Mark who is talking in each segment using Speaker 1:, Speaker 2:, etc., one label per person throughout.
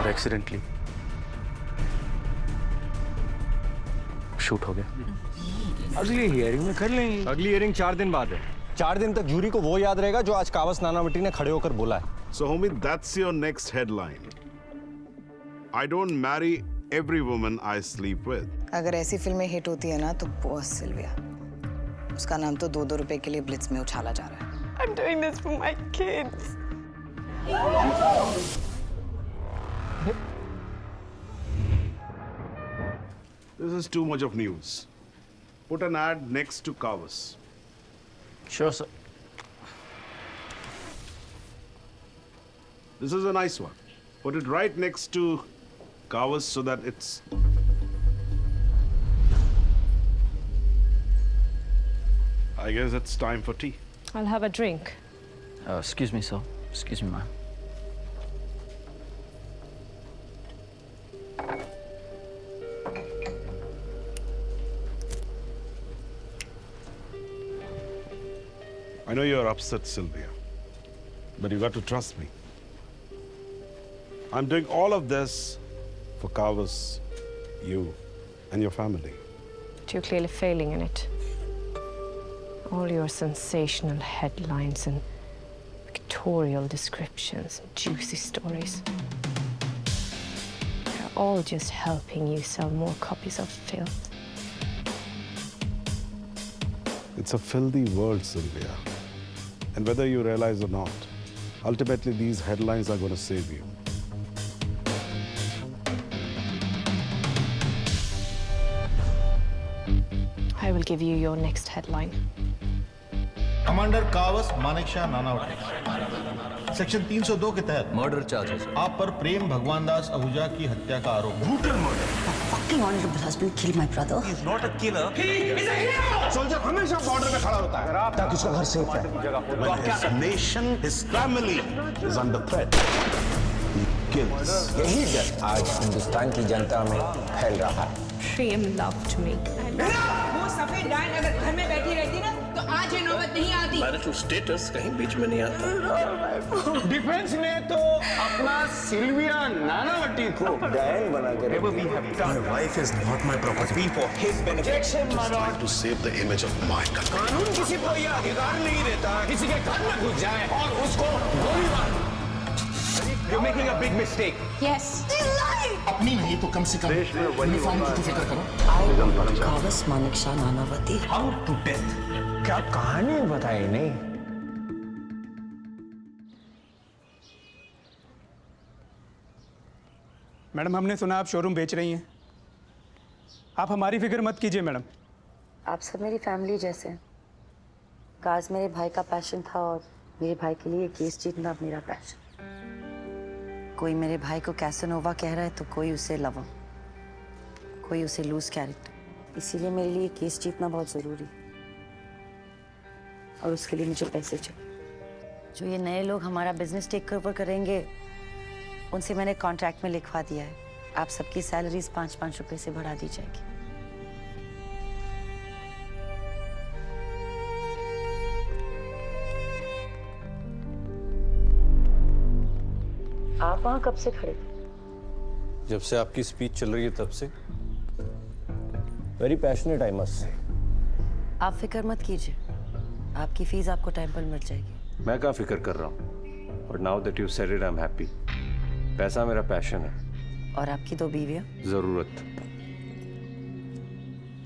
Speaker 1: और accidentally shoot हो गया।
Speaker 2: अगली हियरिंग में कर लेंगे।
Speaker 3: अगली हियरिंग 4 दिन बाद है।
Speaker 4: 4 दिन तक जूरी को वो याद रहेगा जो आज कावस नानावटी ने खड़े होकर बोला है।
Speaker 5: So, homie, that's your next headline. I don't marry every woman I sleep with.
Speaker 6: अगर ऐसी फिल्में हिट होती है ना तो बॉस सिल्विया, उसका नाम तो 2-2 रुपए के लिए ब्लिट्स में उछाला जा रहा है।
Speaker 7: I'm doing this for my kids.
Speaker 5: This is too much of news. Put an ad next to Kawas.
Speaker 1: Sure sir.
Speaker 5: This is a nice one. Put it right next to Kawas so that it's... I guess it's time for tea.
Speaker 7: I'll have a drink.
Speaker 1: Excuse me, sir. Excuse me, ma'am.
Speaker 5: I know you're upset, Sylvia, but you got to trust me. I'm doing all of this for Kawas, you, and your family.
Speaker 7: But you're clearly failing in it. All your sensational headlines and pictorial descriptions and juicy stories. They're all just helping you sell more copies of filth.
Speaker 5: It's a filthy world, Sylvia. And whether you realize or not, ultimately these headlines are going to save you.
Speaker 7: I will give you your next headline.
Speaker 8: Commander Kavas Manekshaw Nanavati section 302 के तहत
Speaker 4: murder charges.
Speaker 8: आप पर प्रेम भगवान दास आहूजा की हत्या का आरोप है।
Speaker 9: brutal murder.
Speaker 6: My fucking honorable husband killed my brother.
Speaker 9: He's not a killer. He is a hero.
Speaker 2: Soldier हमेशा बॉर्डर पे खड़ा होता है ताकि उसका घर सेफ है।
Speaker 5: When his nation, his family is under threat, he kills.
Speaker 10: यही डर आज हिंदुस्तान की जनता में फैल रहा है।
Speaker 7: Prem loved me.
Speaker 11: वो सफेद डायन अगर घर में बैठी रहती ना तो आज ये नौबत नहीं आती।
Speaker 1: मैरिटल स्टेटस कहीं बीच में नहीं आता।
Speaker 2: डिफेंस ने तो अपना सिल्विया नानावटी को
Speaker 10: डायन बनाकर
Speaker 9: My wife is not my property. Be for his benefit.
Speaker 5: Trying to save the image of my country.
Speaker 2: कानून किसी को ये अधिकार नहीं देता किसी के घर में घुस जाए और उसको गोली मार। You're making a big mistake.
Speaker 7: Yes.
Speaker 8: अपनी नहीं तो कम से कम यूनिफॉर्म की तो फिक्र करो।
Speaker 6: Kavas Manekshaw Nanavati.
Speaker 2: How to death? क्या कहानी बताई नहीं?
Speaker 12: मैडम हमने सुना आप शोरूम बेच रही हैं। आप हमारी फिक्र मत कीजिए मैडम।
Speaker 6: आप सब मेरी फैमिली जैसे हैं। काज मेरे भाई का पैशन था और मेरे भाई के लिए केस जीतना अब मेरा पैशन। कोई मेरे भाई को कैसेनोवा कह रहा है तो कोई उसे लवर, कोई उसे लूज कैरेक्टर। इसीलिए मेरे लिए केस जीतना बहुत ज़रूरी और उसके लिए मुझे पैसे चाहिए। जो ये नए लोग हमारा बिजनेस टेक ओवर करेंगे उनसे मैंने कॉन्ट्रैक्ट में लिखवा दिया है आप सबकी सैलरीज 5-5 रुपए से बढ़ा दी जाएगी। आप वहाँ कब से खड़े थे?
Speaker 4: जब से आपकी स्पीच चल रही है तब से। Very passionate I must say.
Speaker 6: आप फिक्र मत कीजिए, आपकी फीस आपको टाइम पर मिल जाएगी।
Speaker 4: मैं क्या फिक्र कर रहा हूँ, और now that you said it I am happy. पैसा मेरा पैशन है।
Speaker 6: और आपकी 2 बीवियाँ?
Speaker 4: जरूरत।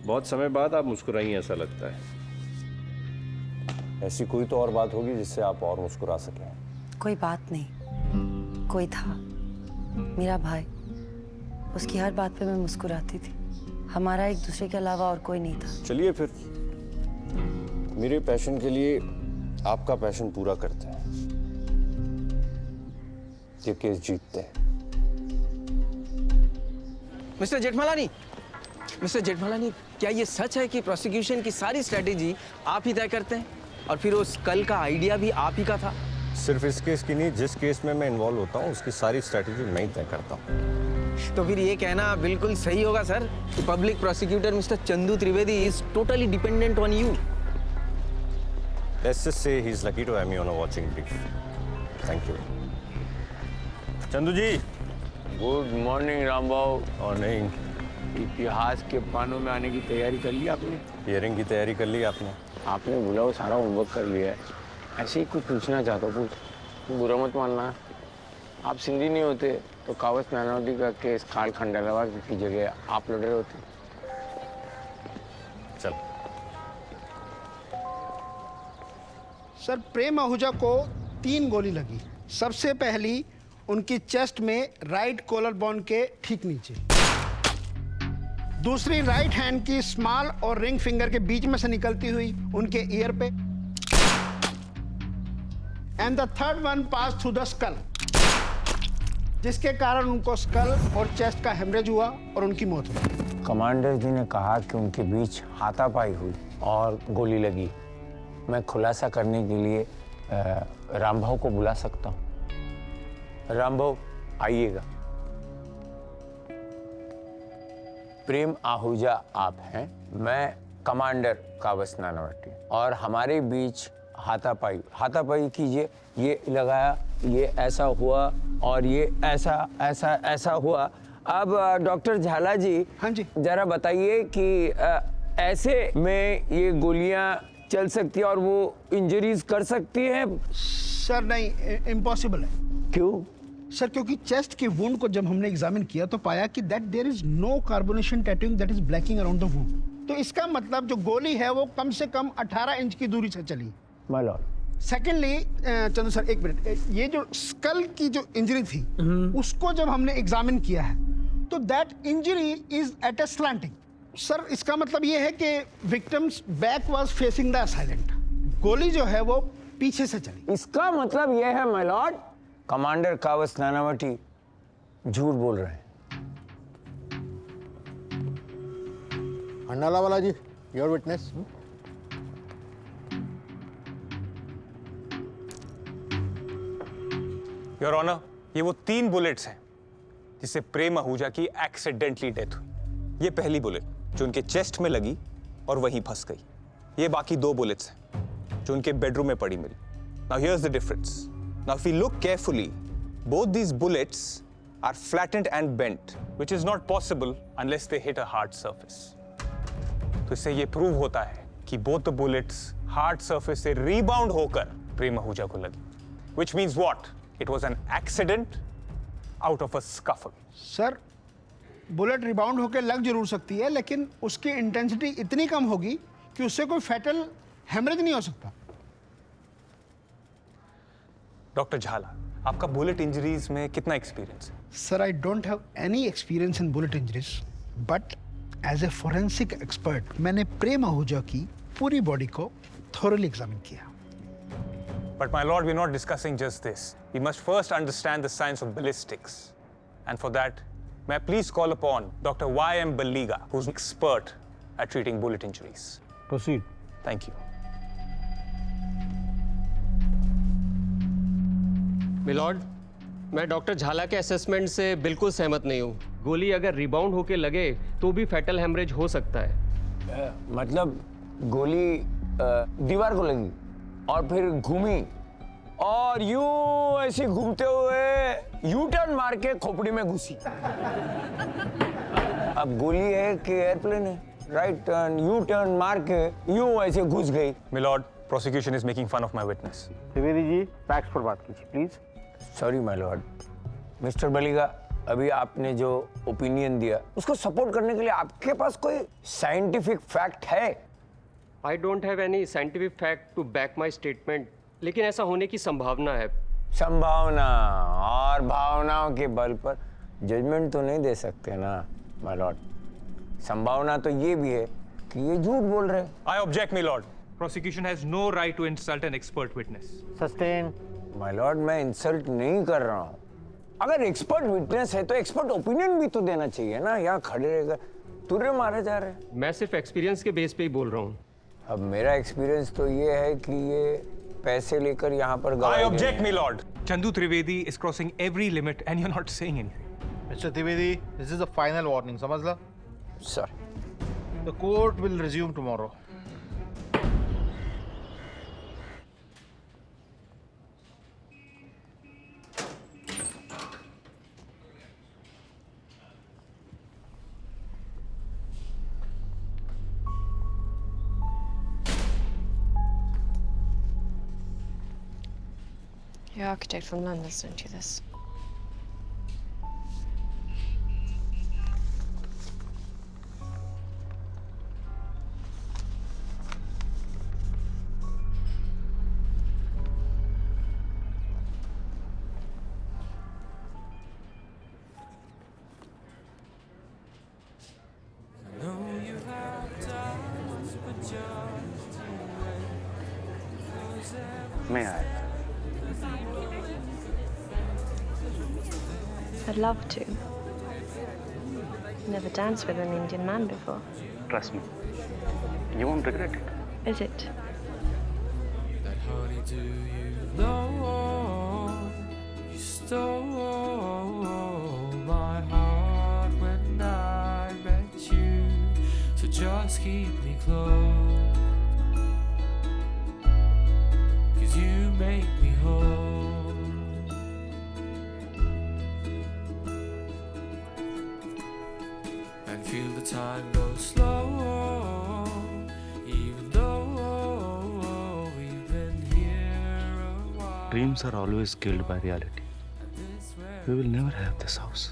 Speaker 4: बहुत समय बाद आप मुस्कुराई ऐसा लगता है। ऐसी कोई तो और बात होगी जिससे आप और मुस्कुरा सकें।
Speaker 6: कोई बात नहीं, कोई था, मेरा भाई। उसकी हर बात पे मैं मुस्कुराती थी। हमारा एक दूसरे के अलावा और कोई नहीं था।
Speaker 4: चलिए फिर मेरे पैशन के लिए आपका पैशन पूरा करते हैं। ये केस जीतते हैं।
Speaker 3: मिस्टर जेठमलानी, क्या ये सच है कि प्रोसिक्यूशन की सारी स्ट्रेटेजी आप ही तय करते हैं और फिर उस कल का आइडिया भी आप ही का था?
Speaker 4: सिर्फ इस केस की नहीं, जिस केस में मैं इन्वॉल्व होता हूँ उसकी सारी स्ट्रेटेजी मैं ही तय करता हूँ।
Speaker 3: तो फिर ये कहना बिल्कुल सही होगा सर कि public prosecutor mister Chandu Trivedi is totally dependent on you.
Speaker 4: Let's just say he's lucky to have me on a watching brief. Thank you. Chandu ji,
Speaker 10: good morning Rambabu.
Speaker 4: Morning.
Speaker 10: इतिहास के पानों में आने की तैयारी कर ली आपने?
Speaker 4: हियरिंग की तैयारी कर ली आपने?
Speaker 10: आपने बोला वो सारा होमवर्क कर लिया है। ऐसे ही कुछ पूछना चाहता हूँ, पूछ। बुरा मत मानना। आप सिंधी नहीं होते तो कावस नानावती का केस खाड़ खंडालावा की जगह आप लड़ रहे होते।
Speaker 4: चल।
Speaker 13: सर, प्रेम आहूजा को 3 गोली लगी। सबसे पहली उनकी चेस्ट में राइट कॉलर बोन के ठीक नीचे, दूसरी राइट हैंड की स्मॉल और रिंग फिंगर के बीच में से निकलती हुई उनके ईयर पे, and the third one pass through the skull, जिसके कारण उनको स्कल और चेस्ट का हेमरेज हुआ और उनकी मौत हुई।
Speaker 10: कमांडर जी ने कहा कि उनके बीच हाथापाई हुई और गोली लगी। मैं खुलासा करने के लिए रामभाऊ को बुला सकता हूँ। रामभाऊ आइएगा। प्रेम आहूजा आप हैं, मैं कमांडर कावस नानावटी, और हमारे बीच हाथापाई कीजिए। ये लगाया, ये ऐसा हुआ और ये ऐसा हुआ। अब डॉक्टर झाला जी,
Speaker 13: हाँ जी,
Speaker 10: जरा बताइए कि ऐसे में ये गोलियां चल सकती है और वो इंजरीज कर सकती है?
Speaker 13: सर नहीं, इम्पॉसिबल है।
Speaker 10: क्यों?
Speaker 13: सर क्योंकि चेस्ट के वुंड को जब हमने एग्जामिन किया तो पाया कि that there is no carbonation tattooing that is blacking around the wound. तो इसका मतलब जो गोली है वो कम से कम 18 इंच की दूरी से चली।
Speaker 10: My Lord.
Speaker 13: Secondly Chandu sir, एक मिनट, ये जो स्कल की जो इंजरी थी उसको जब हमने एग्जामिन किया है तो that injury is at a slanting. Sir इसका मतलब ये है कि victim's back was facing the assailant. गोली जो है वो पीछे से चली।
Speaker 10: इसका मतलब ये है my Lord, commander Kavas Nanavati झूठ बोल रहे हैं।
Speaker 8: खंडालावाला जी, योर विटनेस।
Speaker 14: योर ऑनर, ये वो 3 बुलेट्स हैं जिससे प्रेम आहूजा की एक्सीडेंटली डेथ हुई। ये पहली बुलेट जो उनके चेस्ट में लगी और वहीं फंस गई। ये बाकी 2 बुलेट्स हैं जो उनके बेडरूम में पड़ी मिली। Now here's the difference. Now, if we look carefully, both these bullets are flattened and bent, which is not possible unless they hit a hard surface. तो इससे ये प्रूव होता है कि both the bullets hard surface से rebound होकर प्रेम आहूजा को लगी, which means what? It was an accident out of a scuffle.
Speaker 13: Sir, bullet rebound होकर लग जरूर सकती है, लेकिन उसकी इंटेंसिटी इतनी कम होगी कि उससे कोई फैटल हेमरेज नहीं हो सकता।
Speaker 14: डॉक्टर झाला, आपका बुलेट इंजरीज में कितना एक्सपीरियंस है?
Speaker 13: Sir, I don't have any experience in bullet injuries, but as a forensic expert मैंने प्रेम आहूजा की पूरी बॉडी को थोरली एग्जामिन किया।
Speaker 14: But my lord, we're not discussing just this. We must first understand the science of ballistics. And for that, may I please call upon Dr. Y.M. Baliga, who's an expert at treating bullet injuries.
Speaker 8: Proceed.
Speaker 14: Thank you.
Speaker 15: Milord, मैं doctor Jhala के assessment से बिल्कुल सहमत नहीं हूँ। गोली अगर rebound होके लगे तो भी फैटल हेमरेज हो सकता है।
Speaker 10: मतलब गोली दीवार को लगी और फिर घूमी और यूं ऐसे घूमते हुए यू टर्न मार के खोपड़ी में घुसी। अब गोली है कि एयरप्लेन है? राइट टर्न, यू टर्न मार के यूं ऐसे घुस गई।
Speaker 14: Milord, prosecution is making fun of my witness.
Speaker 8: Trivedi ji, facts पर बात कीजिए please.
Speaker 10: Sorry my lord. Mister Baliga, अभी आपने जो ओपिनियन दिया उसको सपोर्ट करने के लिए आपके पास कोई साइंटिफिक फैक्ट है?
Speaker 15: I don't have any scientific fact to back my statement, लेकिन ऐसा होने की संभावना है।
Speaker 10: संभावना और भावनाओं के बल पर जजमेंट तो नहीं दे सकते ना माय लॉर्ड। संभावना तो ये भी है कि ये झूठ बोल रहे हैं।
Speaker 14: I object, my lord. Prosecution has no right to insult an expert witness.
Speaker 8: Sustain.
Speaker 10: My Lord, मैं इंसल्ट नहीं कर रहा हूँ। अगर एक्सपर्ट विटनेस है तो एक्सपर्ट ओपिनियन भी तो देना चाहिए ना। यहाँ खड़े रहकर तुर्रे मारे जा रहे हैं।
Speaker 15: मैं सिर्फ एक्सपीरियंस के बेस पे ही बोल रहा हूँ।
Speaker 10: अब मेरा एक्सपीरियंस तो ये है कि ये पैसे लेकर यहाँ पर
Speaker 14: I object, my lord. Chandu Trivedi is crossing every limit and you're not saying anything.
Speaker 8: Mr. Trivedi, this is a final warning, समझला?
Speaker 10: Sir.
Speaker 8: The court will resume tomorrow.
Speaker 7: Your architect from London sent you this.
Speaker 10: मैं आया।
Speaker 7: I'd love to. Never danced with an Indian man before.
Speaker 10: Trust me, you won't regret it.
Speaker 7: Is it?
Speaker 16: You stole my heart when I met you, so just keep me close, 'cause you make me whole. And feel the time go slow, even though we've been here a while.
Speaker 5: Dreams are always killed by reality. We will never have this house.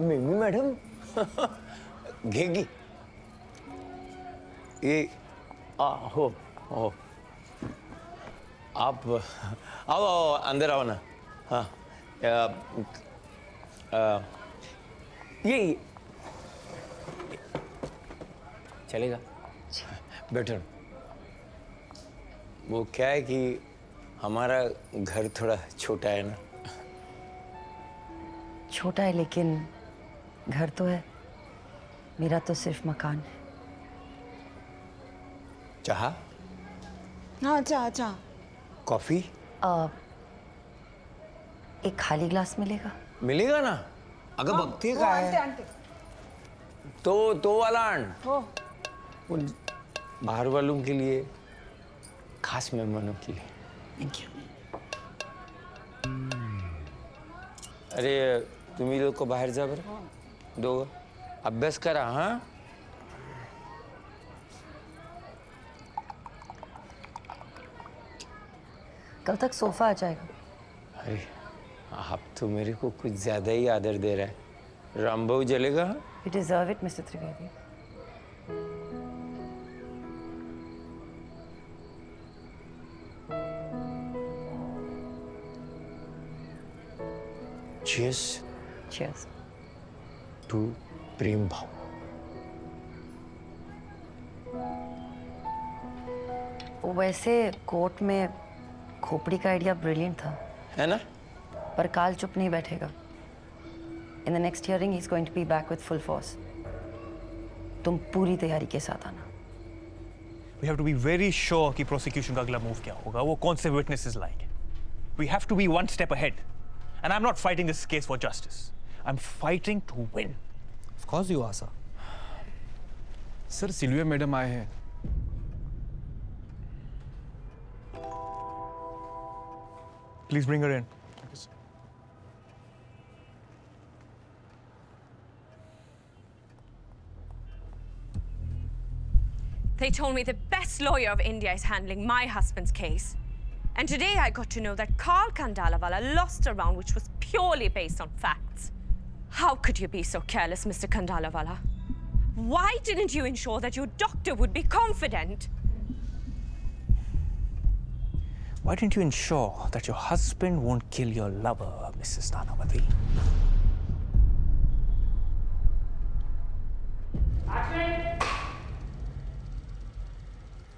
Speaker 10: मिमी madam घेगी ये हो आप आओ आओ अंदर आओ ना। हाँ ये चलेगा बेटर। वो क्या है कि हमारा घर थोड़ा छोटा है ना।
Speaker 6: छोटा है लेकिन घर तो है। मेरा तो सिर्फ मकान है।
Speaker 10: चाह
Speaker 11: हाँ चाह चाह।
Speaker 10: कॉफी
Speaker 6: एक खाली ग्लास मिलेगा?
Speaker 10: मिलेगा ना। अगर भक्ति का है तो वाला आन उन बाहर वालों के लिए, खास मेहमानों के लिए।
Speaker 6: Thank you.
Speaker 10: अरे तुम ही लोग को बाहर जा बर दो अभ्यास करा। हाँ
Speaker 6: कल तक सोफा आ जाएगा।
Speaker 10: अरे आप तो मेरे को कुछ ज्यादा ही आदर दे रहा है। रामबाबू जलेगा।
Speaker 6: You deserve it, Mr. Trivedi.
Speaker 10: Cheers.
Speaker 6: Cheers.
Speaker 10: To प्रेम भाव।
Speaker 6: वैसे कोर्ट में खोपड़ी का आइडिया ब्रिलियंट था,
Speaker 10: है ना?
Speaker 6: पर काल चुप नहीं बैठेगा। In the next hearing, he's going to be back with full force. तुम पूरी तैयारी के साथ आना।
Speaker 14: We have to be very sure कि prosecution का अगला move क्या होगा, वो कौन से witnesses लाएंगे। We have to be one step ahead. And I'm not fighting this case for justice. I'm fighting to win.
Speaker 17: Of course you are, sir. Sir, Sylvia madam आए हैं।
Speaker 14: Please bring her in.
Speaker 7: They told me the best lawyer of India is handling my husband's case. And today I got to know that Karl Kandalawala lost a round which was purely based on facts. How could you be so careless, Mr. Kandalawala? Why didn't you ensure that your doctor would be confident?
Speaker 14: Why didn't you ensure that your husband won't kill your lover, Mrs. Nanavati?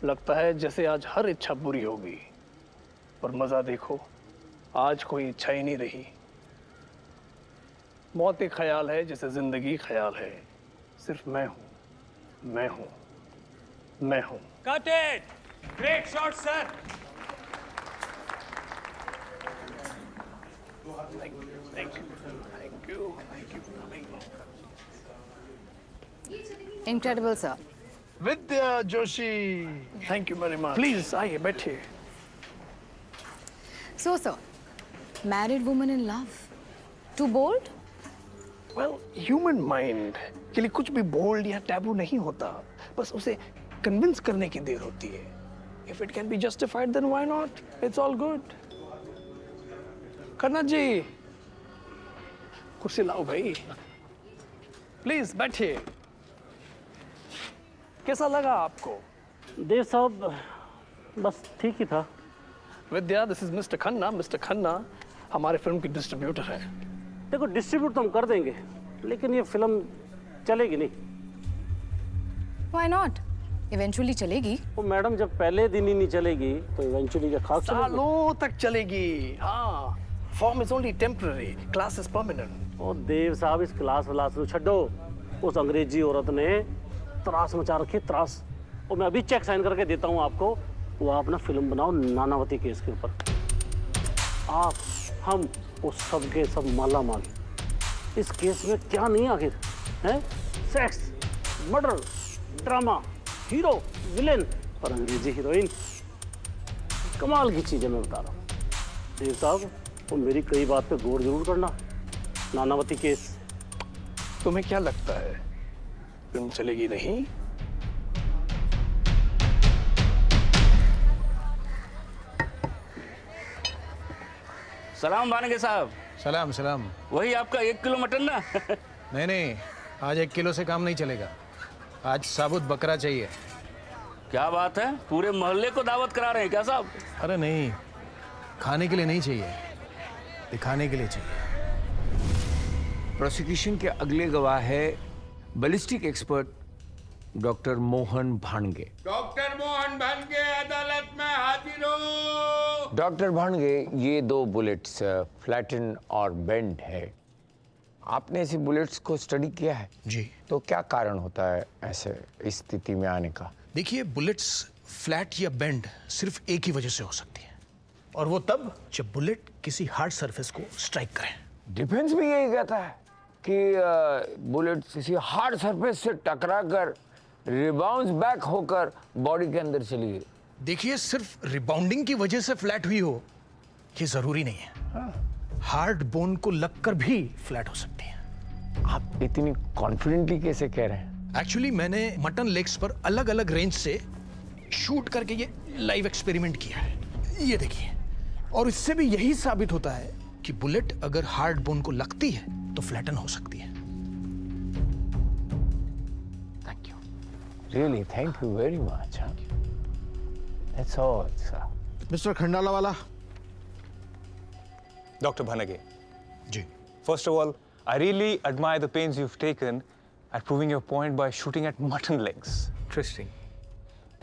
Speaker 1: लगता है जैसे आज हर इच्छा पूरी होगी, पर मजा देखो, आज कोई इच्छा ही नहीं रही। मौत एक ख्याल है जैसे जिंदगी ख्याल है। सिर्फ मैं हूं, मैं हूं, मैं हूं।
Speaker 14: Cut it! Great shot, sir.
Speaker 1: Thank you for coming.
Speaker 11: Incredible, sir.
Speaker 1: Vidya Joshi. Thank you very much. Please, आइए बैठिए।
Speaker 11: So, sir, married woman in love.
Speaker 7: Too bold?
Speaker 1: Well, human mind के लिए कुछ भी बोल्ड या टैबू नहीं होता, बस उसे कन्विंस करने की देर होती है. If it can be justified, then why not? It's all good. Khanna ji, कुर्सी लाओ भाई. प्लीज बैठिए. कैसा लगा आपको?
Speaker 18: देव साहब बस ठीक ही था.
Speaker 1: Vidya, this is mister Khanna. Mister Khanna हमारे फिल्म की डिस्ट्रीब्यूटर है.
Speaker 18: देखो डिस्ट्रीब्यूट तो हम कर देंगे, लेकिन ये फिल्म चलेगी नहीं.
Speaker 7: Why not? Eventually चलेगी.
Speaker 18: वो मैडम जब पहले दिन ही नहीं चलेगी तो इवेंचुअली क्या खास चलेगी?
Speaker 1: सालों तक चलेगी. हाँ, form is only temporary, class is permanent.
Speaker 18: ओ देव साहब इस क्लास वाला से छड्डो. उस अंग्रेजी औरत ने त्रास मचा रखी, त्रास. और मैं अभी चेक साइन करके देता हूँ आपको. वो आप ना फिल्म बनाओ नानावती केस के ऊपर. आप, हम, वो सब के सब माला माल. इस केस में क्या नहीं आखिर है? Sex, murder, drama, hero, villain और अंग्रेजी हीरोइन. कमाल की चीजें मैं बता रहा हूँ. देव साहब वो मेरी कई बात पे गौर जरूर करना. नानावती केस.
Speaker 1: तुम्हें क्या लगता है फिल्म चलेगी नहीं?
Speaker 19: सलाम बानगे साहब.
Speaker 20: सलाम सलाम.
Speaker 19: वही आपका 1 किलो मटन ना?
Speaker 20: नहीं नहीं, आज 1 किलो से काम नहीं चलेगा. आज साबुत बकरा चाहिए.
Speaker 19: क्या बात है, पूरे मोहल्ले को दावत करा रहे हैं क्या साहब?
Speaker 20: अरे नहीं, खाने के लिए नहीं चाहिए, दिखाने के लिए चाहिए.
Speaker 10: प्रोसिक्यूशन के अगले गवाह है ballistic expert doctor Mohan Bhange.
Speaker 2: Doctor Mohan Bhange अदालत में हाजिर हो.
Speaker 10: डॉक्टर भानगे, ये 2 बुलेट्स फ्लैटन और बेंड है. आपने ऐसी बुलेट्स को स्टडी किया है?
Speaker 20: जी.
Speaker 10: तो क्या कारण होता है ऐसे इस स्थिति में आने का?
Speaker 20: देखिए, बुलेट्स फ्लैट या बेंड सिर्फ एक ही वजह से हो सकती है, और वो तब जब बुलेट किसी हार्ड सरफेस को स्ट्राइक करे.
Speaker 10: डिफेंस भी यही कहता है कि बुलेट किसी हार्ड सरफेस से टकराकर रिबाउंस बैक होकर बॉडी के अंदर चली गई.
Speaker 20: देखिए, सिर्फ रिबाउंडिंग की वजह से फ्लैट हुई हो ये जरूरी नहीं है. हार्ड बोन को लगकर भी फ्लैट हो सकती है.
Speaker 10: आप इतनी कॉन्फिडेंटली कैसे कह रहे हैं?
Speaker 20: एक्चुअली मैंने मटन लेग्स पर अलग अलग रेंज से शूट करके ये लाइव एक्सपेरिमेंट किया है. ये देखिए, और इससे भी यही साबित होता है कि बुलेट अगर हार्ड बोन को लगती है तो फ्लैटन हो सकती है.
Speaker 10: Thank you. Really thank you very much. That's all sir.
Speaker 13: Mister Khandala वाला.
Speaker 14: Dr. Bhanage.
Speaker 20: Ji.
Speaker 14: First of all, I really admire the pains you've taken at proving your point by shooting at mutton legs. Interesting.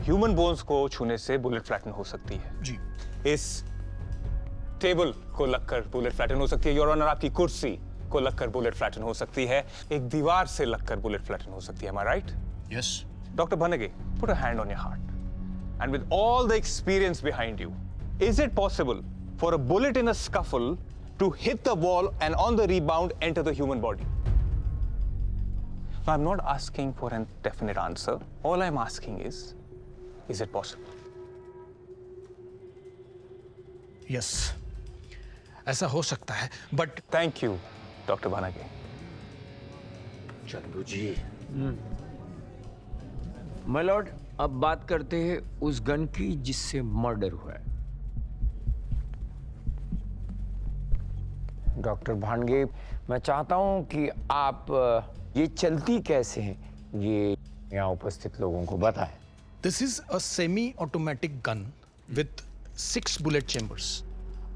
Speaker 14: Human bones को छूने से bullet flatten हो सकती है.
Speaker 20: जी.
Speaker 14: इस table को लगकर बुलेट फ्लैटन हो सकती है. योर ऑनर, आपकी कुर्सी को लगकर बुलेट फ्लैटन हो सकती है. एक दीवार से लगकर बुलेट फ्लैटन हो सकती है. Am I right?
Speaker 20: Yes.
Speaker 14: Dr. Bhanage, put a hand on your heart. And with all the experience behind you, is it possible for a bullet in a scuffle to hit the wall and on the rebound enter the human body? Now, I'm not asking for a definite answer. All I'm asking is it possible?
Speaker 20: Yes. ऐसा हो सकता है, but
Speaker 14: Thank you, Dr. Bhanage.
Speaker 10: Chandu ji. My lord, अब बात करते हैं उस gun की जिससे मर्डर हुआ है. डॉक्टर भानगे, मैं चाहता हूं कि आप ये चलती कैसे हैं ये यहाँ उपस्थित लोगों को बताएं.
Speaker 20: This is a semi-automatic gun with 6 bullet chambers.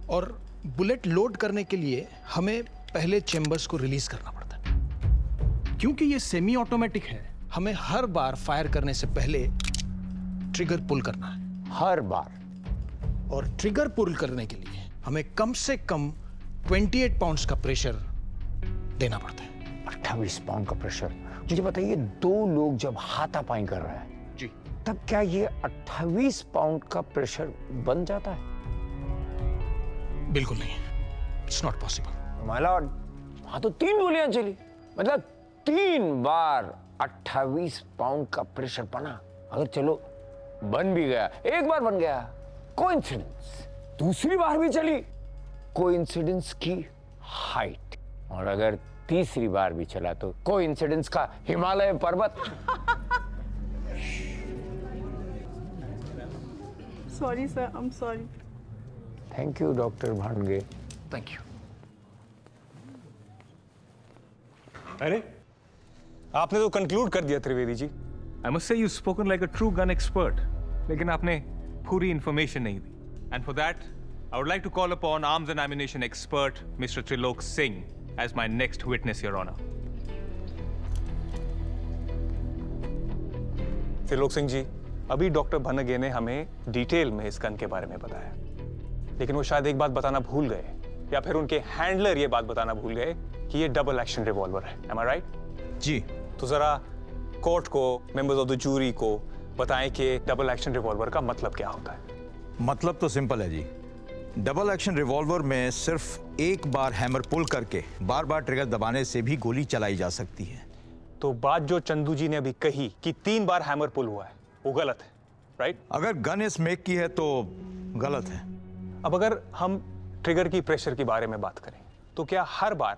Speaker 20: और बुलेट लोड करने के लिए हमें पहले चेंबर्स को रिलीज करना पड़ता है. क्योंकि ये सेमी ऑटोमेटिक है, हमें हर बार फायर करने से पहले ट्रिगर पुल करना है.
Speaker 10: हर बार?
Speaker 20: और ट्रिगर पुल करने के लिए हमें कम से कम 28 पाउंड्स का प्रेशर देना पड़ता है.
Speaker 10: 28 पाउंड का प्रेशर. मुझे बताइए, 2 लोग जब हाथापाई कर रहे हैं
Speaker 20: जी,
Speaker 10: तब क्या ये 28 पाउंड का प्रेशर बन जाता है?
Speaker 20: बिल्कुल नहीं. It's not possible.
Speaker 10: My Lord, हाँ तो 3 गोलियां चली, मतलब 3 बार 28 पाउंड का प्रेशर बना. अगर चलो बन भी गया, एक बार बन गया, कोइंसिडेंस. दूसरी बार भी चली, कोइंसिडेंस की हाइट. और अगर तीसरी बार भी चला तो कोइंसिडेंस का हिमालय पर्वत।
Speaker 11: Sorry sir, I am sorry.
Speaker 10: Thank you doctor भांगे।
Speaker 12: Thank you.
Speaker 14: अरे आपने तो कंक्लूड कर दिया Trivedi ji.
Speaker 21: I must say you've spoken like a true gun expert. लेकिन आपने पूरी information नहीं दी. And for that, I would like to call upon arms and ammunition expert Mr. Trilok Singh as my next witness, Your Honor.
Speaker 14: Trilok Singh जी, अभी doctor भनगे ने हमें detail में इस gun के बारे में बताया, लेकिन वो शायद एक बात बताना भूल गए, या फिर उनके हैंडलर ये बात बताना भूल गए कि ये डबल एक्शन रिवॉल्वर है। Am I right?
Speaker 9: जी।
Speaker 14: तो जरा कोर्ट को, मेंबर्स ऑफ द जूरी को बताएं कि डबल एक्शन रिवॉल्वर का मतलब क्या होता है।
Speaker 9: मतलब तो सिंपल है जी। डबल एक्शन रिवॉल्वर में सिर्फ एक बार हैमर पुल करके बार बार ट्रिगर दबाने से भी गोली चलाई जा सकती है।
Speaker 14: तो बात जो चंदू जी ने अभी कही कि 3 बार हैमर पुल हुआ है, वो गलत है, राइट?
Speaker 9: अगर गन इस मेक की है तो गलत है।
Speaker 14: अब अगर हम ट्रिगर की प्रेशर के बारे में बात करें, तो क्या हर बार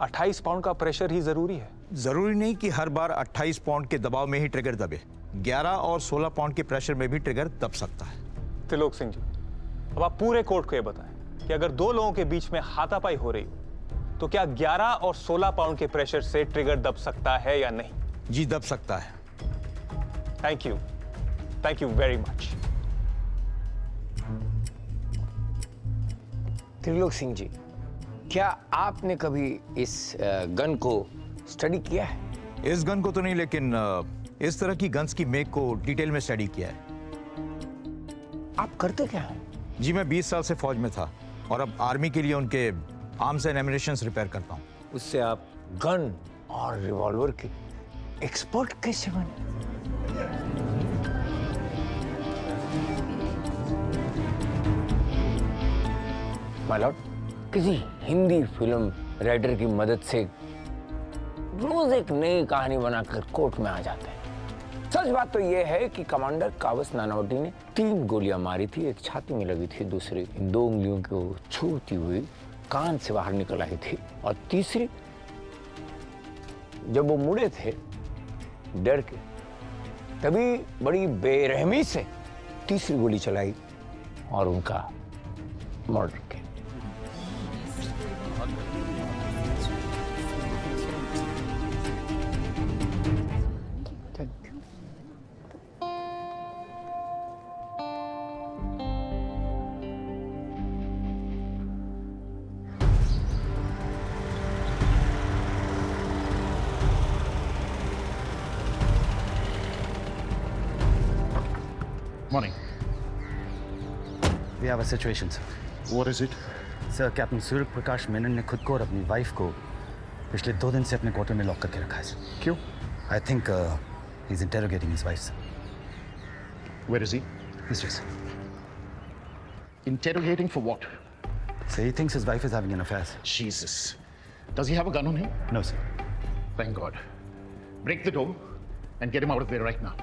Speaker 14: 28 पाउंड का प्रेशर ही जरूरी है?
Speaker 9: जरूरी नहीं कि हर बार 28 पाउंड के दबाव में ही ट्रिगर दबे। 11 और 16 पाउंड के प्रेशर में भी ट्रिगर दब सकता है।
Speaker 14: त्रिलोक सिंह जी, अब आप पूरे कोर्ट को ये बताएं कि अगर 2 लोगों के बीच में हाथापाई हो रही हो, तो क्या 11 और 16 पाउंड के प्रेशर से ट्रिगर दब सकता है या नहीं?
Speaker 9: जी, दब सकता है।
Speaker 14: Thank you very much.
Speaker 10: Trilok Singh ji, क्या आपने कभी इस गन को स्टडी किया है?
Speaker 9: इस गन को तो नहीं, लेकिन इस तरह की गन्स की मेक को डिटेल में स्टडी किया है।
Speaker 10: आप करते क्या हैं?
Speaker 9: जी, मैं 20 साल से फौज में था और अब आर्मी के लिए उनके आर्म्स एंड एमिनेशंस रिपेयर करता हूँ।
Speaker 10: उससे आप गन और रिवॉल्वर के एक्सपर्ट कैसे बने? माय लॉर्ड, किसी हिंदी फिल्म राइटर की मदद से रोज एक नई कहानी बनाकर कोर्ट में आ जाते हैं। सच बात तो यह है कि कमांडर कावस नानावटी ने 3 गोलियां मारी थी। एक छाती में लगी थी, दूसरी 2 उंगलियों को छूती हुई कान से बाहर निकल आई थी, और तीसरी जब वो मुड़े थे डर के, तभी बड़ी बेरहमी से तीसरी गोली चलाई और उनका मर्डर किया।
Speaker 8: Morning.
Speaker 22: We have a situation, sir.
Speaker 8: What is it?
Speaker 22: Sir, captain Surya Prakash Menon ने खुद को और अपनी वाइफ को पिछले 2 दिन से अपने क्वार्टर में लॉक करके रखा है, सर।
Speaker 8: क्यों?
Speaker 22: I think he's interrogating his wife, sir.
Speaker 8: Where is he?
Speaker 22: This way, sir.
Speaker 8: Interrogating for what?
Speaker 22: So he thinks his wife is having an affair, sir.
Speaker 8: Jesus. Does he have a gun on him?
Speaker 22: No, sir.
Speaker 8: Thank God. Break the door and get him out of there right now.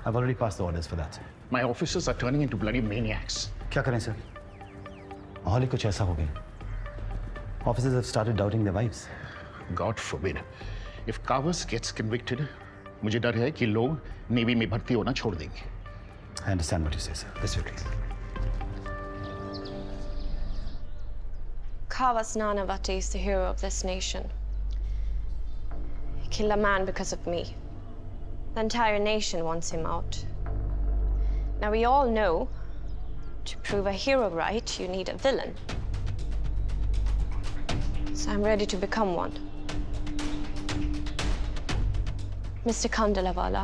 Speaker 22: I've already passed the orders for that, sir.
Speaker 8: My officers are turning into bloody maniacs.
Speaker 22: क्या करें, sir? माहौल ही कुछ ऐसा हो गया। Officers have started doubting their wives.
Speaker 8: God forbid. If Kawas gets convicted, मुझे डर है कि लोग नेवी में भर्ती होना छोड़ देंगे।
Speaker 22: I understand what you say, sir. This way, please.
Speaker 7: Kawas Nanavati is the hero of this nation. He killed a man because of me. The entire nation wants him out. Now we all know, to prove a hero right, you need a villain. So I'm ready to become one. Mr. Kandalavala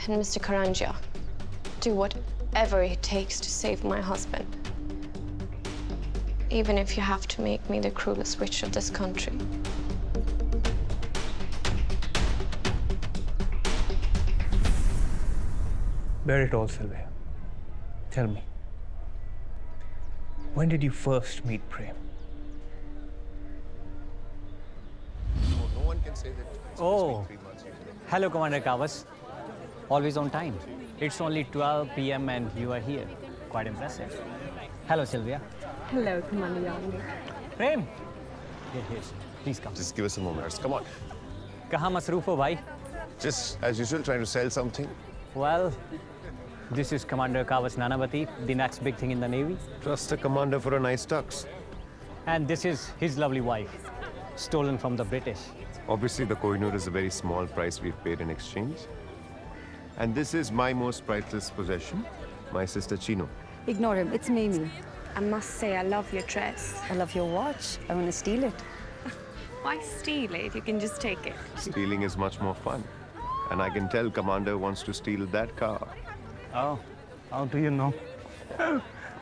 Speaker 7: and Mr. Karanjia, do whatever it takes to save my husband. Even if you have to make me the cruelest witch of this country.
Speaker 21: Bear it all, Sylvia. Tell me, when did you first meet Prem?
Speaker 23: No one can say that it's
Speaker 24: Oh,
Speaker 23: 3 months.
Speaker 24: hello, Commander Kawas. Always on time. It's only 12 p.m. and you are here. Quite impressive. Hello, Sylvia.
Speaker 11: Hello, Commander Young.
Speaker 24: Prem, Here. Please come.
Speaker 23: Just give us a moment. Come on.
Speaker 24: कहाँ मसरूफ हो भाई?
Speaker 23: Just as usual, trying to sell something.
Speaker 24: Well, this is Commander Kavas Nanavati, the next big thing in the Navy.
Speaker 23: Trust a commander for a nice tux.
Speaker 24: And this is his lovely wife, stolen from the British.
Speaker 23: Obviously, the Kohinoor is a very small price we've paid in exchange. And this is my most priceless possession, my sister Chino.
Speaker 6: Ignore him. It's Mimi.
Speaker 7: I must say, I love your dress.
Speaker 6: I love your watch. I want to steal it.
Speaker 7: Why steal it? You can just take it.
Speaker 23: Stealing is much more fun. And I can tell Commander wants to steal that car.
Speaker 22: Oh, how do you know?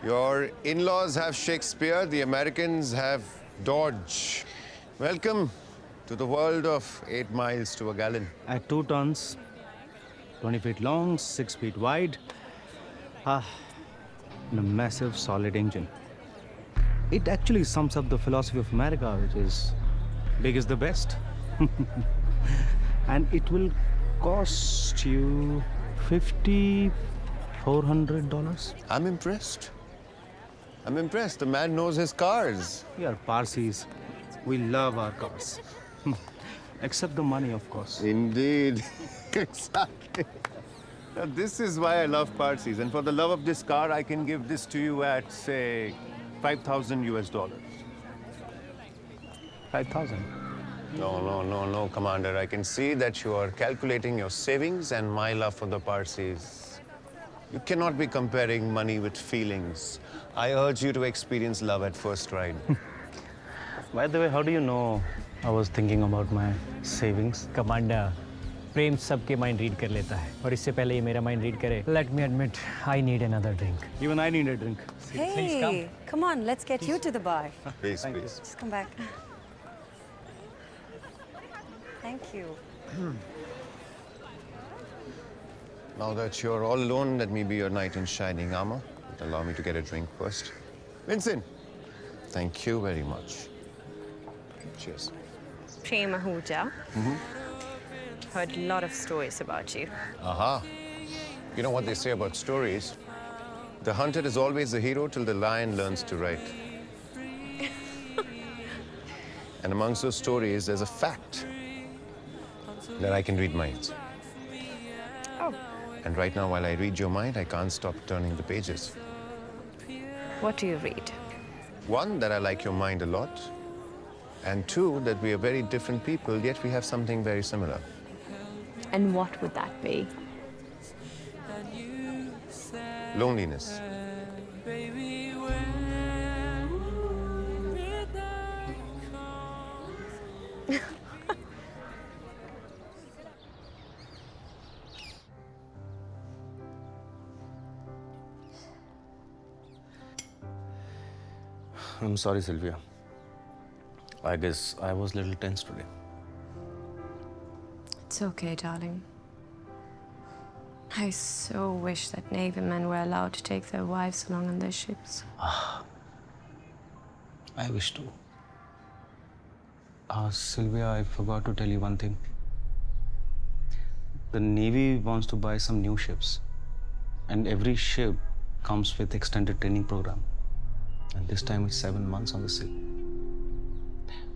Speaker 23: Your in-laws have Shakespeare, the Americans have Dodge. Welcome to the world of 8 miles to a gallon.
Speaker 22: At 2 tons, 20 feet long, 6 feet wide, and a massive solid engine. It actually sums up the philosophy of America, which is big is the best. And it will cost you $5,400.
Speaker 23: I'm impressed. I'm impressed. The man knows his cars.
Speaker 22: We are Parsis. We love our cars. Except the money, of course.
Speaker 23: Indeed. Exactly. Now, this is why I love Parsis. And for the love of this car, I can give this to you at, say, $5,000 US.
Speaker 22: 5,000.
Speaker 23: No, Commander. I can see that you are calculating your savings and my love for the Parsis. You cannot be comparing money with feelings. I urge you to experience love at first ride.
Speaker 22: By the way, how do you know I was thinking about my savings?
Speaker 24: Commander, प्रेम सबके mind read कर लेता है और इससे पहले ये मेरा mind read करे. Let me admit, I need another drink.
Speaker 22: Even I need a drink.
Speaker 6: Hey, come on, let's get you to the bar.
Speaker 23: Please, please.
Speaker 6: Just come back. Thank you.
Speaker 23: Now that you're all alone, let me be your knight in shining armor. Allow me to get a drink first. Vincent, thank you very much. Cheers.
Speaker 7: Prem Ahuja. Heard a lot of stories about you.
Speaker 23: Aha. You know what they say about stories? The hunted is always the hero till the lion learns to write. And amongst those stories, there's a fact that I can read minds.
Speaker 7: Oh.
Speaker 23: And right now, while I read your mind, I can't stop turning the pages.
Speaker 7: What do you read?
Speaker 23: 1, that I like your mind a lot. And 2, that we are very different people, yet we have something very similar.
Speaker 7: And what would that be?
Speaker 23: Loneliness.
Speaker 22: I'm sorry, Sylvia. I guess I was a little tense today.
Speaker 7: It's okay, darling. I so wish that Navy men were allowed to take their wives along on their ships.
Speaker 22: I wish to. Sylvia, I forgot to tell you one thing. The Navy wants to buy some new ships. And every ship comes with extended training program. And this time it's 7 months on the sea.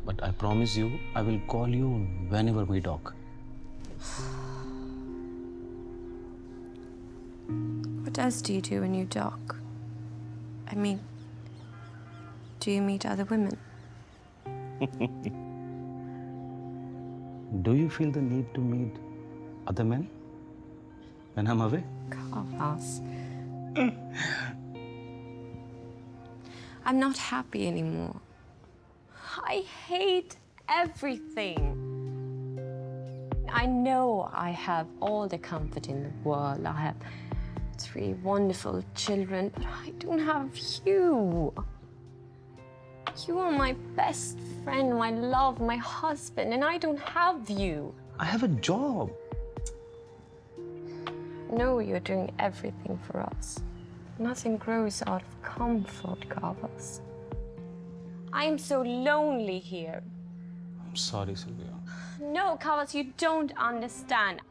Speaker 22: But I promise you, I will call you whenever we dock.
Speaker 7: What else do you do when you dock? I mean, do you meet other women?
Speaker 22: Do you feel the need to meet other men when I'm away?
Speaker 7: Kavas. I'm not happy anymore. I hate everything. I know I have all the comfort in the world. I have 3 wonderful children, but I don't have you. You are my best friend, my love, my husband, and I don't have you.
Speaker 22: I have a job.
Speaker 7: No, you're doing everything for us. Nothing grows out of comfort, Kavas. I am so lonely here.
Speaker 22: I'm sorry, Sylvia.
Speaker 7: No, Kavas, you don't understand.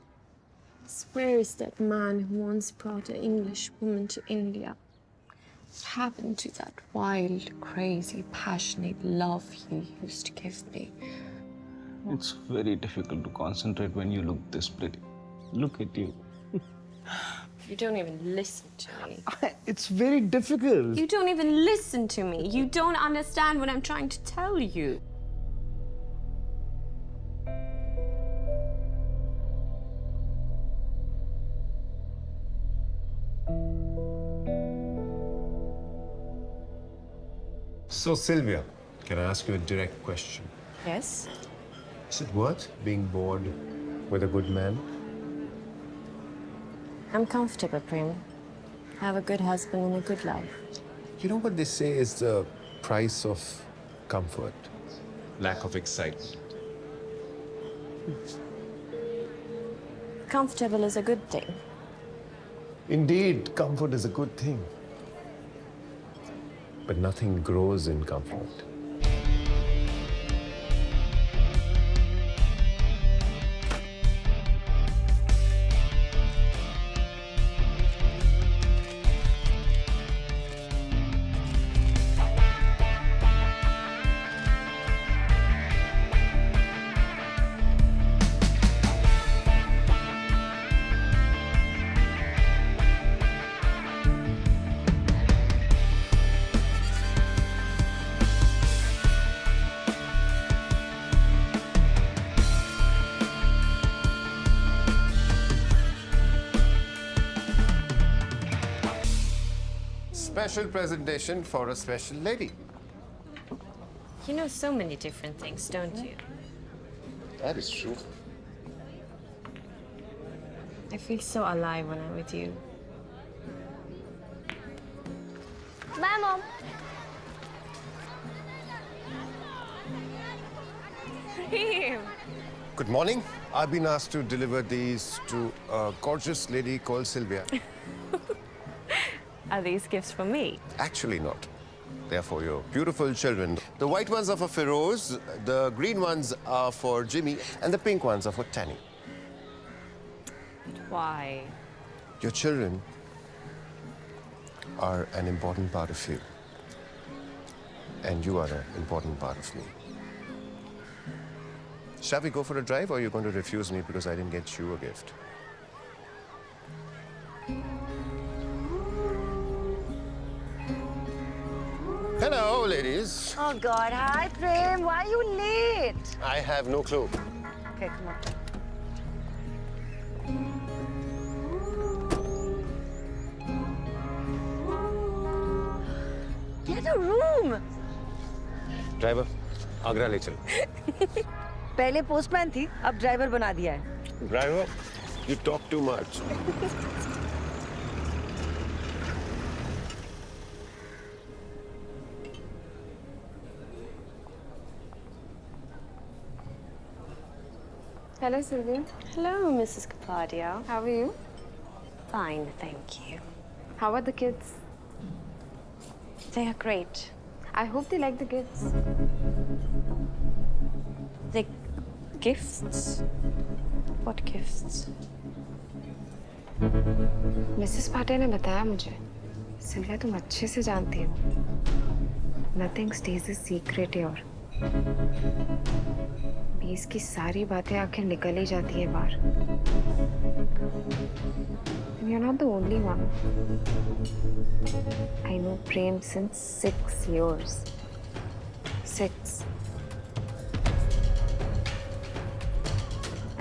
Speaker 7: Where is that man who once brought an English woman to India?
Speaker 3: happened to that wild, crazy, passionate love you used to give me?
Speaker 22: It's very difficult to concentrate when you look this pretty. Look at you.
Speaker 3: You don't even listen to me.
Speaker 13: It's very difficult.
Speaker 3: You don't even listen to me. You don't understand what I'm trying to tell you.
Speaker 23: So, Sylvia, can I ask you a direct question?
Speaker 3: Yes?
Speaker 23: Is it worth being bored with a good man?
Speaker 3: I'm comfortable, Prem. I have a good husband and a good life.
Speaker 23: You know what they say is the price of comfort? Lack of excitement.
Speaker 3: Comfortable is a good thing.
Speaker 23: Indeed, comfort is a good thing. But nothing grows in comfort. Special presentation for a special lady.
Speaker 3: You know so many different things, don't you?
Speaker 23: That is true.
Speaker 3: I feel so alive when I'm with you.
Speaker 4: Bye, Mom.
Speaker 3: Prem!
Speaker 23: Good morning. I've been asked to deliver these to a gorgeous lady called Sylvia.
Speaker 3: Are these gifts for me?
Speaker 23: Actually not. They're for your beautiful children. The white ones are for Feroz, the green ones are for Jimmy, and the pink ones are for Tanny.
Speaker 3: Why?
Speaker 23: Your children are an important part of you. And you are an important part of me. Shall we go for a drive, or are you going to refuse me because I didn't get you a gift? Hello, ladies.
Speaker 6: Oh God, hi Prem. Why are you late?
Speaker 23: I have no clue.
Speaker 6: Okay, come on. Get a room.
Speaker 23: Driver, Agra ले चल.
Speaker 6: पहले postman थी, अब driver बना दिया है.
Speaker 23: Driver, you talk too much.
Speaker 3: Hello, Sylvia. Hello, Mrs. Kapadia. How are you? Fine, thank you. How are the kids? They are great. I hope they like the gifts. The gifts? What gifts?
Speaker 15: Mrs Patil ने बताया मुझे Sylvia तुम अच्छे से जानती हो nothing stage a secret your बीस की सारी बातें आखिर निकल ही जाती है बाहर you are not the only one I know Prem since 6 years 6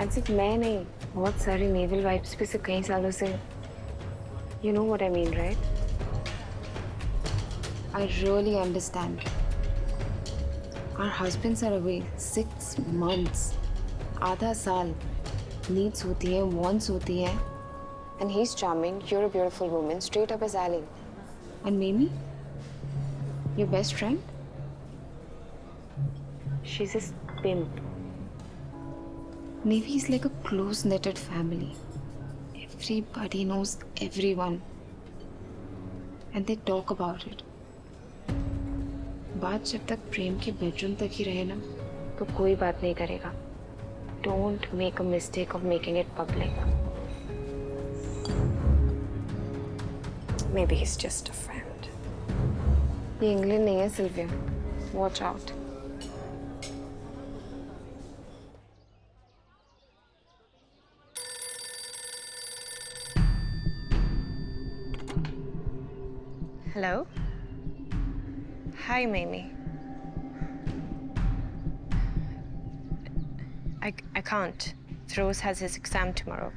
Speaker 15: and सिर्फ मैं नहीं बहुत सारी नेवल वाइफ्स भी से कई सालों से you know what I mean right I really understand. Our husbands are away 6 months. आधा साल needs होती है, wants होती है. And he's charming, you're a beautiful woman, straight up his alley. And Mimi? Your best friend? She's his pimp. Navy is like a close-knitted family. Everybody knows everyone. And they talk about it. बात जब तक प्रेम के bedroom तक ही रहे ना तो कोई बात नहीं करेगा don't make a mistake of making it public
Speaker 3: Maybe he's just a friend.
Speaker 15: ये इंग्लैंड नहीं है Sylvia, watch out.
Speaker 3: Hello? Hi, Mimi. I can't. Feroz has his exam tomorrow.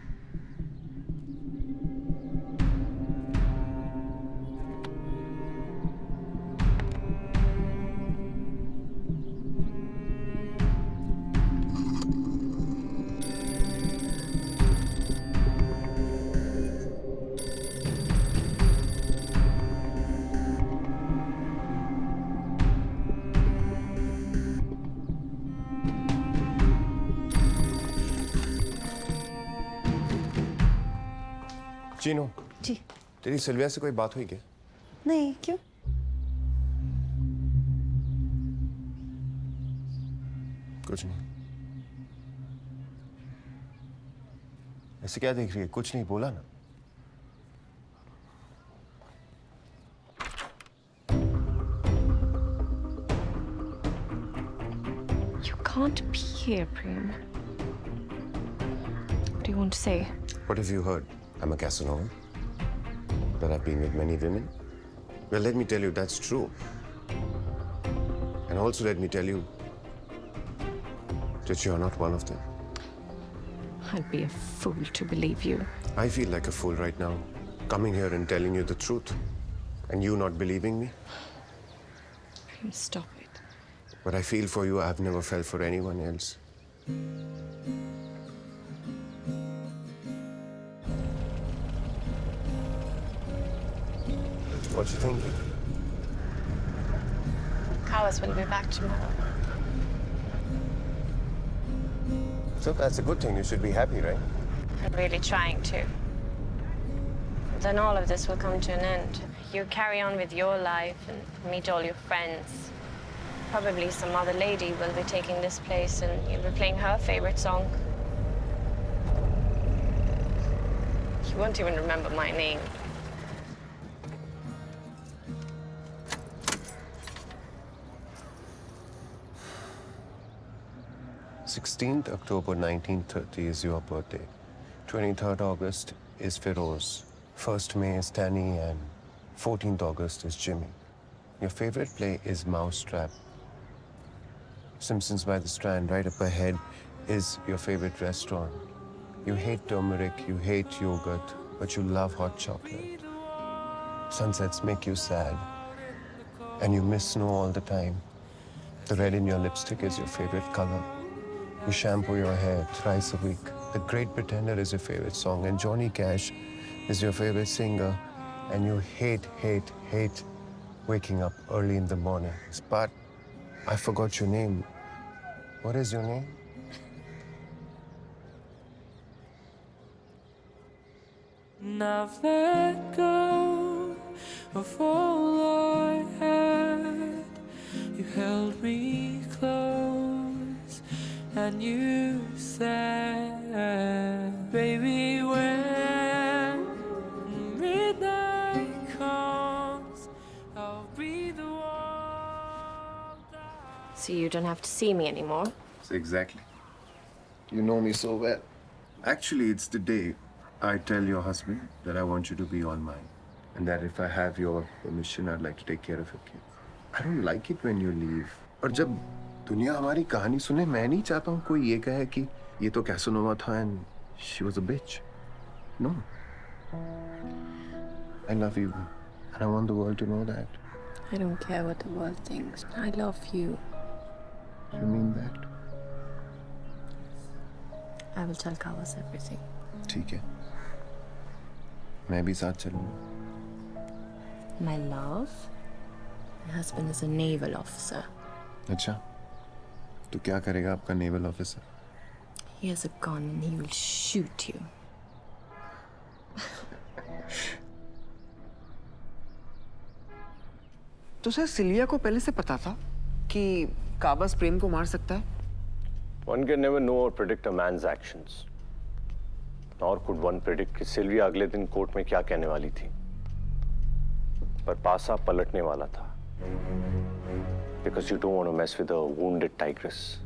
Speaker 23: Chinu
Speaker 6: ji
Speaker 23: तेरी सिल्विया से कोई बात हुई क्या?
Speaker 6: नहीं, क्यों?
Speaker 23: कुछ नहीं। ऐसे क्या देख रही है? कुछ नहीं बोला ना।
Speaker 3: You can't be here, Prem. What do you want to say?
Speaker 23: What have you heard? I'm a Casanova. That I've been with many women. Well, let me tell you, that's true. And also let me tell you that you're not one of them.
Speaker 3: I'd be a fool to believe you.
Speaker 23: I feel like a fool right now, coming here and telling you the truth. And you not believing me.
Speaker 3: Prem, stop it.
Speaker 23: What I feel for you, I've never felt for anyone else. What you thinking?
Speaker 3: Kawas will be back tomorrow.
Speaker 23: So that's a good thing. You should be happy, right?
Speaker 3: I'm really trying to. Then all of this will come to an end. You carry on with your life and meet all your friends. Probably some other lady will be taking this place and you'll be playing her favorite song. You won't even remember my name.
Speaker 23: 16th October 1930 is your birthday. 23rd August is Feroz. 1st May is Danny and 14th August is Jimmy. Your favorite play is Mousetrap. Simpsons by the Strand, right up ahead, is your favorite restaurant. You hate turmeric, you hate yogurt, but you love hot chocolate. Sunsets make you sad, and you miss snow all the time. The red in your lipstick is your favorite color. You shampoo your hair thrice a week. The Great Pretender is your favorite song, and Johnny Cash is your favorite singer. And you hate waking up early in the mornings. But I forgot your name. What is your name?
Speaker 5: And I've let go of all I had. You held me close and you said, baby, when midnight comes, I'll be the one.
Speaker 3: So you don't have to see me anymore?
Speaker 23: Exactly. You know me so well. Actually, it's the day I tell your husband that I want you to be all mine. And that if I have your permission, I'd like to take care of your kids. I don't like it when you leave. और जब दुनिया हमारी कहानी सुने, मैं नहीं चाहता हूँ कोई ये कहे कि ये तो कैसनोवा था and she was a bitch. No. I love you. And I want the world to know that.
Speaker 15: I don't care what the world thinks. I love you.
Speaker 23: You mean that?
Speaker 15: I will tell Kawas everything.
Speaker 23: ठीक है. मैं भी साथ चलूँगा.
Speaker 15: My love? My husband is a naval officer.
Speaker 23: अच्छा. तो क्या करेगा आपका naval officer?
Speaker 15: He has a gun and he will shoot you.
Speaker 11: तो सर सिल्विया को पहले से पता था कि काबस प्रेम को मार सकता है?
Speaker 16: One can never know or predict a man's actions. Nor could one predict कि सिल्विया अगले दिन कोर्ट में क्या कहने वाली थी. पर पासा पलटने वाला था. Because you don't want to mess with a wounded tigress.